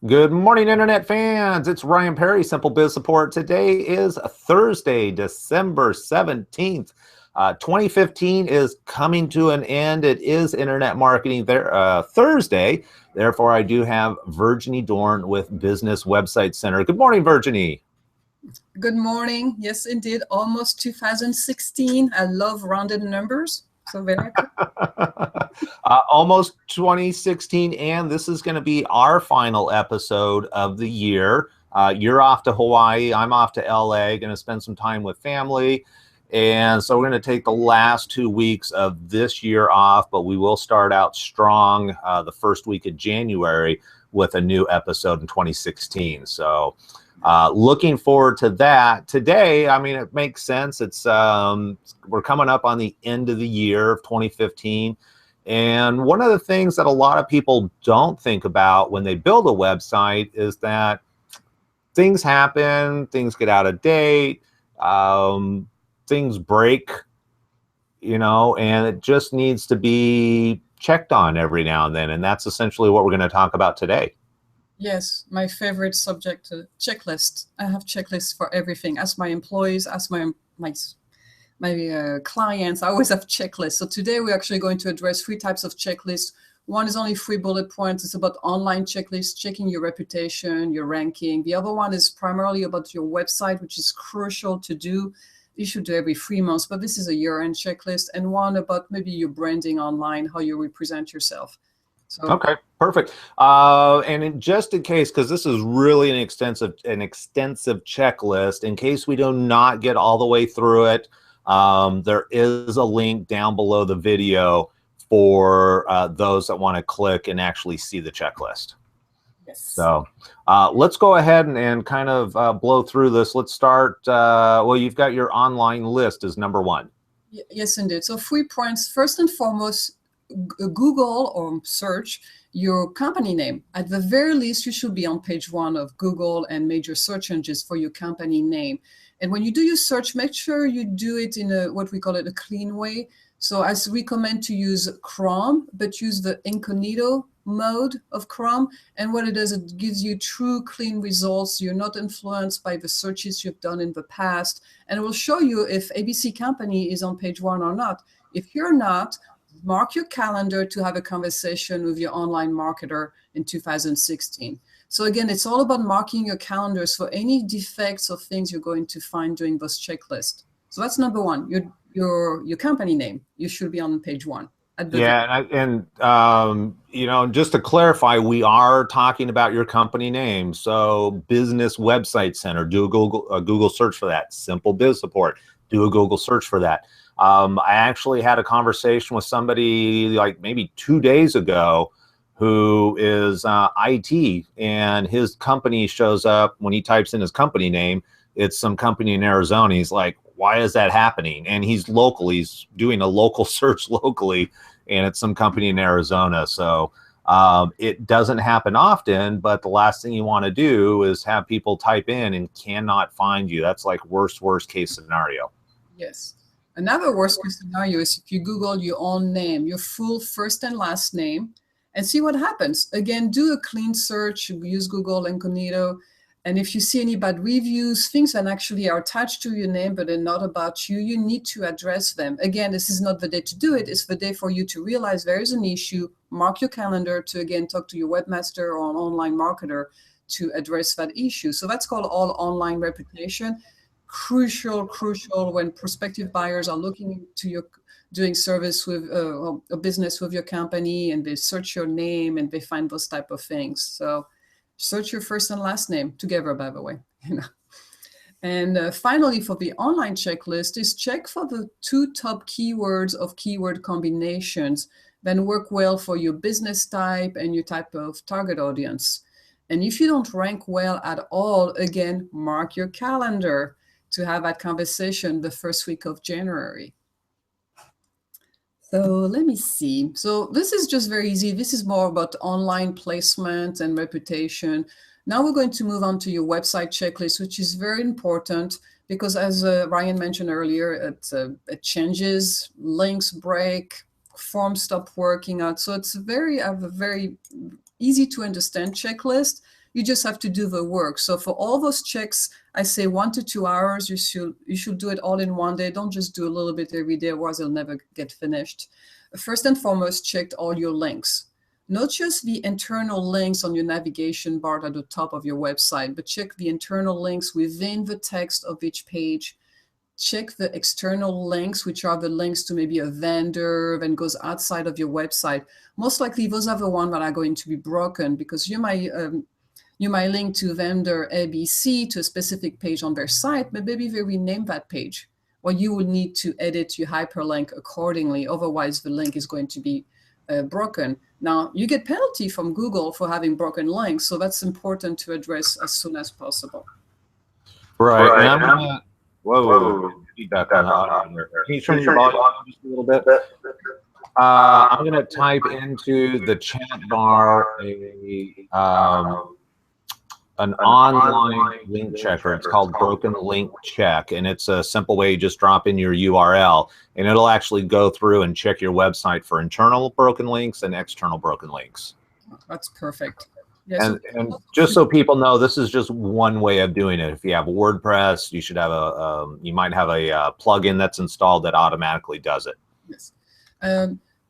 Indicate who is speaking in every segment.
Speaker 1: Good morning, Internet fans. It's Ryan Perry, Simple Biz Support. Today is Thursday, December 17th. 2015 is coming to an end. It is Internet Marketing Thursday. Therefore, I do have Virginie Dorn with Business Website Center. Good morning, Virginie.
Speaker 2: Good morning. Yes, indeed. Almost 2016. I love rounded numbers. So very good.
Speaker 1: Almost 2016, and this is going to be our final episode of the year. You're off to Hawaii. I'm off to LA, going to spend some time with family. And so we're going to take the last 2 weeks of this year off, but we will start out strong the first week of January with a new episode in 2016. So looking forward to that. Today, I mean, it makes sense. It's we're coming up on the end of the year of 2015. And one of the things that a lot of people don't think about when they build a website is that things happen, things get out of date, things break, and it just needs to be checked on every now and then. And that's essentially what we're going to talk about today.
Speaker 2: Yes, my favorite subject, checklist. I have checklists for everything. Ask my employees, ask my clients. I always have checklists. So today we're actually going to address three types of checklists. One is only 3 bullet points. It's about online checklists, checking your reputation, your ranking. The other one is primarily about your website, which is crucial to do. You should do every 3 months, but this is a year-end checklist. And one about maybe your branding online, how you represent yourself. So,
Speaker 1: okay, perfect. And just in case, because this is really an extensive checklist, in case we do not get all the way through it, there is a link down below the video for those that want to click and actually see the checklist.
Speaker 2: yes.
Speaker 1: So let's go ahead and kind of blow through this. Let's start. Well, you've got your online list as number one.
Speaker 2: Yes, indeed. So 3 points. First and foremost, Google or search your company name. At the very least, you should be on page 1 of Google and major search engines for your company name. And when you do your search, make sure you do it in what we call it a clean way. So I recommend to use Chrome, but use the incognito mode of Chrome. And what it does, it gives you true clean results. You're not influenced by the searches you've done in the past. And it will show you if ABC company is on page 1 or not. If you're not, mark your calendar to have a conversation with your online marketer in 2016. So again, it's all about marking your calendars for any defects or things you're going to find during this checklist. So that's number one, your company name. You should be on page 1.
Speaker 1: Yeah, and just to clarify, we are talking about your company name. So Business Website Center, do a Google search for that. Simple Biz Support, do a Google search for that. I actually had a conversation with somebody like maybe 2 days ago who is IT, and his company shows up when he types in his company name. It's some company in Arizona. He's like, why is that happening? And he's local. He's doing a local search locally, and it's some company in Arizona. So it doesn't happen often, but the last thing you want to do is have people type in and cannot find you. That's like worst case scenario.
Speaker 2: Yes. Another worst case scenario is if you Google your own name, your full first and last name, and see what happens. Again, do a clean search, use Google Incognito. And if you see any bad reviews, things that actually are attached to your name but are not about you, you need to address them. Again, this is not the day to do it. It's the day for you to realize there is an issue, mark your calendar to, again, talk to your webmaster or an online marketer to address that issue. So that's called all online reputation. Crucial when prospective buyers are looking into your doing service with a business with your company, and they search your name and they find those type of things. So search your first and last name together, by the way. And finally, for the online checklist, is check for the 2 top keywords of keyword combinations that work well for your business type and your type of target audience. And if you don't rank well at all, again, mark your calendar to have that conversation the first week of January. So let me see. So this is just very easy. This is more about online placement and reputation. Now we're going to move on to your website checklist, which is very important because, as Ryan mentioned earlier, it changes, links break, forms stop working out. So it's a very easy to understand checklist. You just have to do the work. So for all those checks, I say 1 to 2 hours. You should do it all in one day. Don't just do a little bit every day, otherwise it'll never get finished. First and foremost, check all your links. Not just the internal links on your navigation bar at the top of your website, but check the internal links within the text of each page. Check the external links, which are the links to maybe a vendor that goes outside of your website. Most likely, those are the ones that are going to be broken, because you might link to vendor ABC to a specific page on their site, but maybe they rename that page. Well, you will need to edit your hyperlink accordingly. Otherwise, the link is going to be broken. Now, you get penalty from Google for having broken links, so that's important to address as soon as possible.
Speaker 1: Right. And I'm gonna, whoa, feedback on the audio there. Can you turn your volume on just a little bit? I'm going to type into the chat bar an online link checker. It's called Broken Link Check, and it's a simple way you just drop in your URL, and it'll actually go through and check your website for internal broken links and external broken links.
Speaker 2: That's perfect. Yes.
Speaker 1: And just so people know, this is just one way of doing it. If you have WordPress, you should have you might have a plugin that's installed that automatically does it.
Speaker 2: Yes.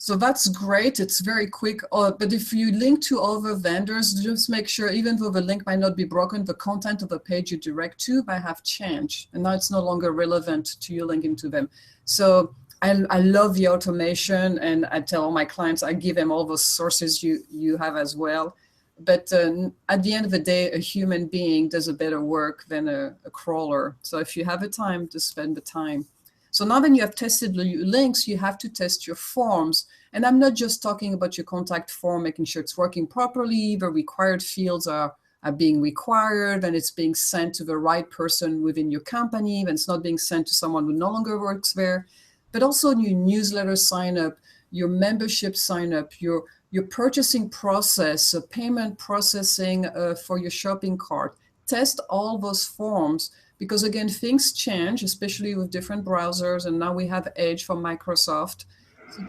Speaker 2: So that's great. It's very quick. But if you link to other vendors, just make sure, even though the link might not be broken, the content of the page you direct to might have changed. And now it's no longer relevant to you linking to them. So I love the automation, and I tell all my clients, I give them all those sources you have as well. But at the end of the day, a human being does a better work than a crawler. So if you have the time, to spend the time. So now that you have tested the links, you have to test your forms. And I'm not just talking about your contact form, making sure it's working properly, the required fields are being required, and it's being sent to the right person within your company, and it's not being sent to someone who no longer works there. But also your newsletter sign up, your membership sign up, your purchasing process, payment processing for your shopping cart. Test all those forms, because again, things change, especially with different browsers, and now we have Edge from Microsoft. So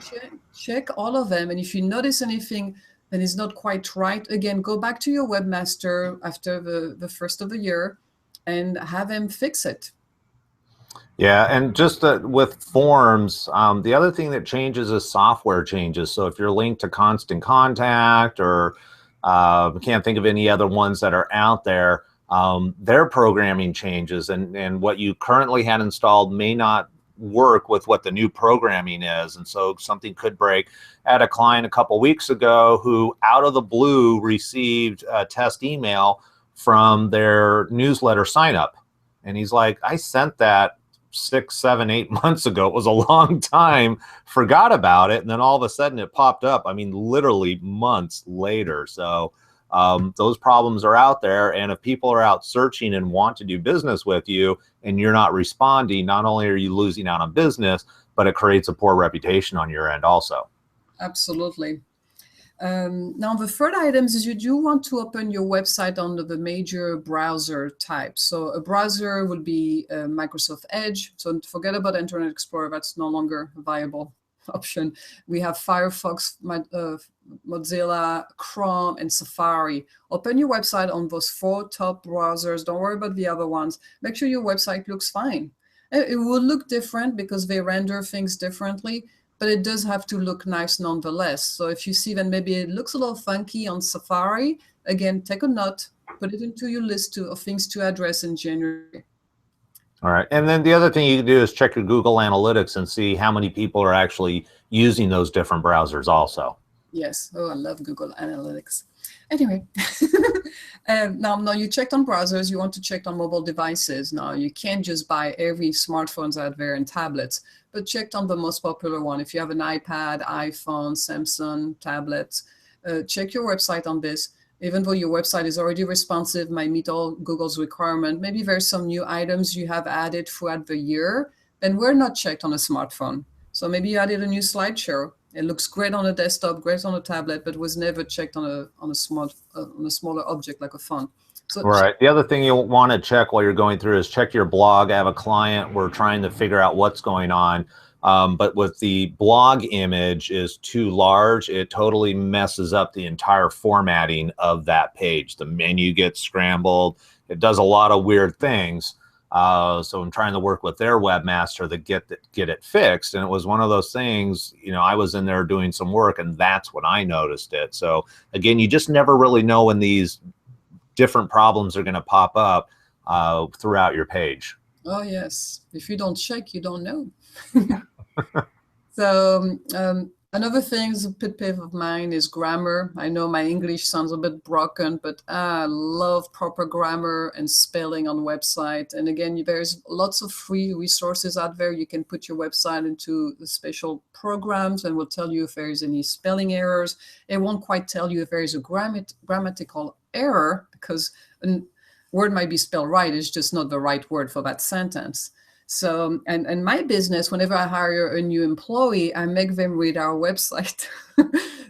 Speaker 2: check all of them, and if you notice anything that is not quite right, again, go back to your webmaster after the first of the year and have them fix it.
Speaker 1: Yeah, and just with forms, the other thing that changes is software changes. So if you're linked to Constant Contact, or can't think of any other ones that are out there, their programming changes, and what you currently had installed may not work with what the new programming is, and so something could break. I had a client a couple weeks ago who out of the blue received a test email from their newsletter sign up, and he's like, I sent that 6, 7, 8 months ago. It was a long time, forgot about it, and then all of a sudden it popped up. I mean, literally months later. So those problems are out there, and if people are out searching and want to do business with you and you're not responding, not only are you losing out on business, but it creates a poor reputation on your end also.
Speaker 2: Absolutely. Now, the third items is you do want to open your website under the major browser types. So a browser would be Microsoft Edge. So forget about Internet Explorer. That's no longer a viable option. We have Firefox, Mozilla, Chrome, and Safari. Open your website on those 4 top browsers. Don't worry about the other ones. Make sure your website looks fine. It will look different because they render things differently, but it does have to look nice nonetheless. So if you see that maybe it looks a little funky on Safari, again, take a note, put it into your list of things to address in January.
Speaker 1: All right. And then the other thing you can do is check your Google Analytics and see how many people are actually using those different browsers also.
Speaker 2: Yes. Oh, I love Google Analytics. Anyway, now you checked on browsers. You want to check on mobile devices. Now, you can't just buy every smartphones out there and tablets, but check on the most popular one. If you have an iPad, iPhone, Samsung, tablets, check your website on this. Even though your website is already responsive, might meet all Google's requirement, maybe there's some new items you have added throughout the year, and were not checked on a smartphone. So maybe you added a new slideshow. It looks great on a desktop, great on a tablet, but was never checked on a smaller object like a phone. So,
Speaker 1: right. The other thing you'll want to check while you're going through is check your blog. I have a client. We're trying to figure out what's going on. But with the blog image is too large, it totally messes up the entire formatting of that page. The menu gets scrambled. It does a lot of weird things. So I'm trying to work with their webmaster to get it fixed. And it was one of those things, you know, I was in there doing some work and that's when I noticed it. So again, you just never really know when these different problems are going to pop up throughout your page.
Speaker 2: Oh, yes. If you don't check, you don't know. So another thing is a pet peeve of mine is grammar. I know my English sounds a bit broken, but I love proper grammar and spelling on website. And again, there's lots of free resources out there. You can put your website into the special programs and will tell you if there's any spelling errors. It won't quite tell you if there is a grammatical error because a word might be spelled right, it's just not the right word for that sentence. So, and my business, whenever I hire a new employee, I make them read our website.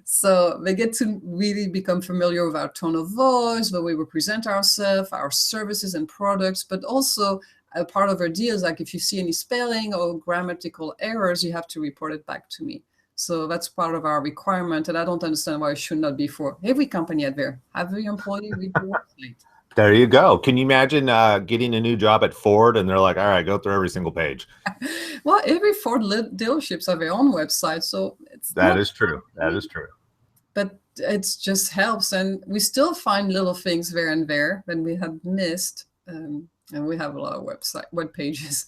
Speaker 2: So they get to really become familiar with our tone of voice, the way we present ourselves, our services and products, but also a part of our deal is like if you see any spelling or grammatical errors, you have to report it back to me. So that's part of our requirement. And I don't understand why it should not be for every company out there. Have the employee read the website.
Speaker 1: There you go. Can you imagine getting a new job at Ford and they're like, all right, go through every single page?
Speaker 2: Well, every Ford dealerships have their own website, so it's
Speaker 1: That is true. That is true.
Speaker 2: But it just helps, and we still find little things there and there that we had missed, and we have a lot of web pages.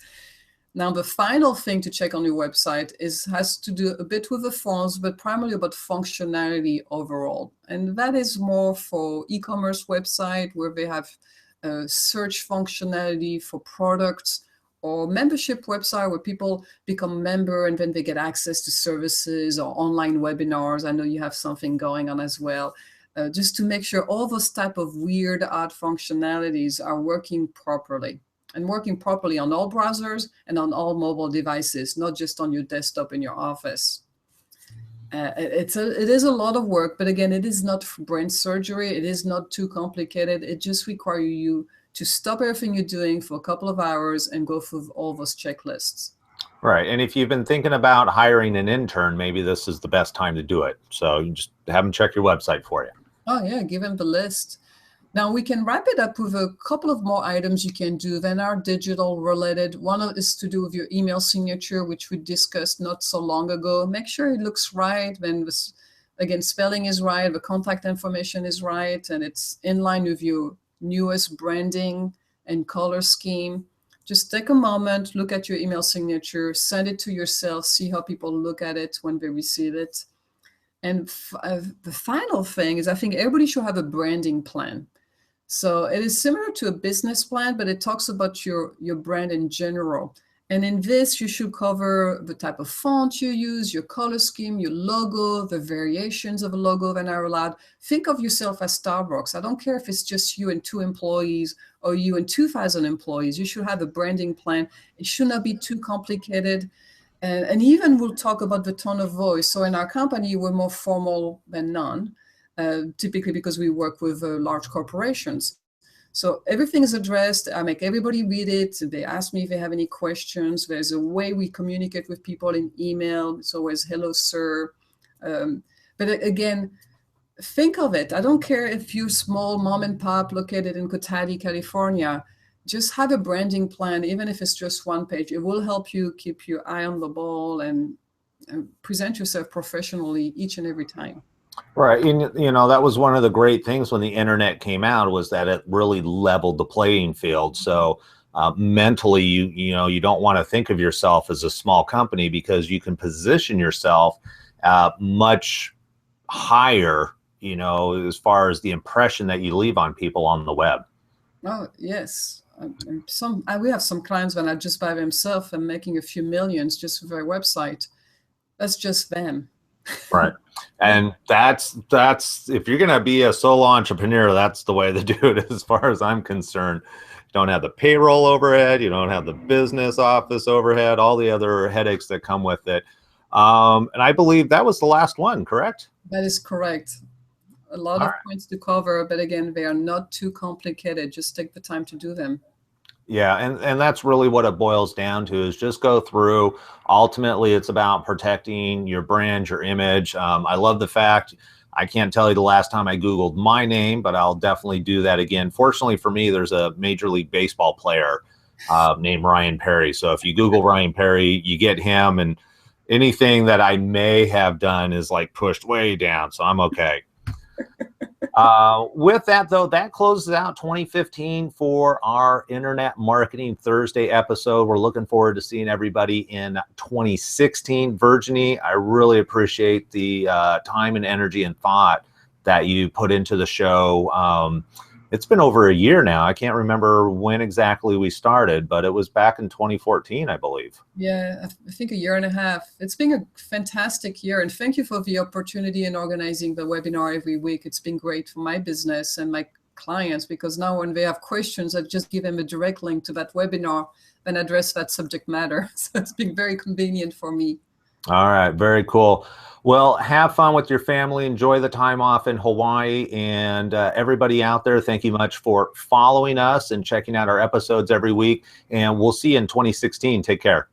Speaker 2: Now, the final thing to check on your website has to do a bit with the fonts, but primarily about functionality overall. And that is more for e-commerce website where they have search functionality for products, or membership website where people become member and then they get access to services or online webinars. I know you have something going on as well. Just to make sure all those type of weird, odd functionalities are working properly. And working properly on all browsers and on all mobile devices, not just on your desktop in your office. It is a lot of work, but again, it is not brain surgery. It is not too complicated. It just requires you to stop everything you're doing for a couple of hours and go through all those checklists.
Speaker 1: Right. And if you've been thinking about hiring an intern, maybe this is the best time to do it. So you just have them check your website for you.
Speaker 2: Oh, yeah, give them the list. Now we can wrap it up with a couple of more items you can do that are digital related. One is to do with your email signature, which we discussed not so long ago. Make sure it looks right. Then again, spelling is right, the contact information is right, and it's in line with your newest branding and color scheme. Just take a moment, look at your email signature, send it to yourself, see how people look at it when they receive it. And the final thing is I think everybody should have a branding plan. So it is similar to a business plan, but it talks about your brand in general. And in this, you should cover the type of font you use, your color scheme, your logo, the variations of a logo that are allowed. Think of yourself as Starbucks. I don't care if it's just you and 2 employees or you and 2,000 employees. You should have a branding plan. It should not be too complicated. And even we'll talk about the tone of voice. So in our company, we're more formal than none. Typically because we work with large corporations. So everything is addressed. I make everybody read it. They ask me if they have any questions. There's a way we communicate with people in email. It's always, hello, sir. But again, think of it. I don't care if you're small mom and pop located in Cotati, California. Just have a branding plan, even if it's just one page. It will help you keep your eye on the ball and present yourself professionally each and every time.
Speaker 1: Right. And, you know, that was one of the great things when the internet came out was that it really leveled the playing field. So mentally, you know, you don't want to think of yourself as a small company because you can position yourself much higher, you know, as far as the impression that you leave on people on the web.
Speaker 2: Oh, yes. We have some clients that are just by themselves and making a few millions just with their website. That's just them.
Speaker 1: Right. And that's if you're going to be a solo entrepreneur, that's the way to do it as far as I'm concerned. You don't have the payroll overhead, you don't have the business office overhead, all the other headaches that come with it. And I believe that was the last one, correct?
Speaker 2: That is correct. A lot of points to cover, but again, they are not too complicated. Just take the time to do them.
Speaker 1: Yeah, and that's really what it boils down to is just go through. Ultimately, it's about protecting your brand, your image. I love the fact I can't tell you the last time I Googled my name, but I'll definitely do that again. Fortunately for me, there's a Major League Baseball player named Ryan Perry. So if you Google Ryan Perry, you get him, and anything that I may have done is like pushed way down. So I'm okay. With that, though, that closes out 2015 for our Internet Marketing Thursday episode. We're looking forward to seeing everybody in 2016. Virginie, I really appreciate the time and energy and thought that you put into the show. It's been over a year now. I can't remember when exactly we started, but it was back in 2014, I believe.
Speaker 2: Yeah, I think a year and a half. It's been a fantastic year. And thank you for the opportunity in organizing the webinar every week. It's been great for my business and my clients, because now when they have questions, I just give them a direct link to that webinar and address that subject matter. So it's been very convenient for me.
Speaker 1: All right, very cool. Well, have fun with your family. Enjoy the time off in Hawaii. And everybody out there, thank you much for following us and checking out our episodes every week. And we'll see you in 2016. Take care.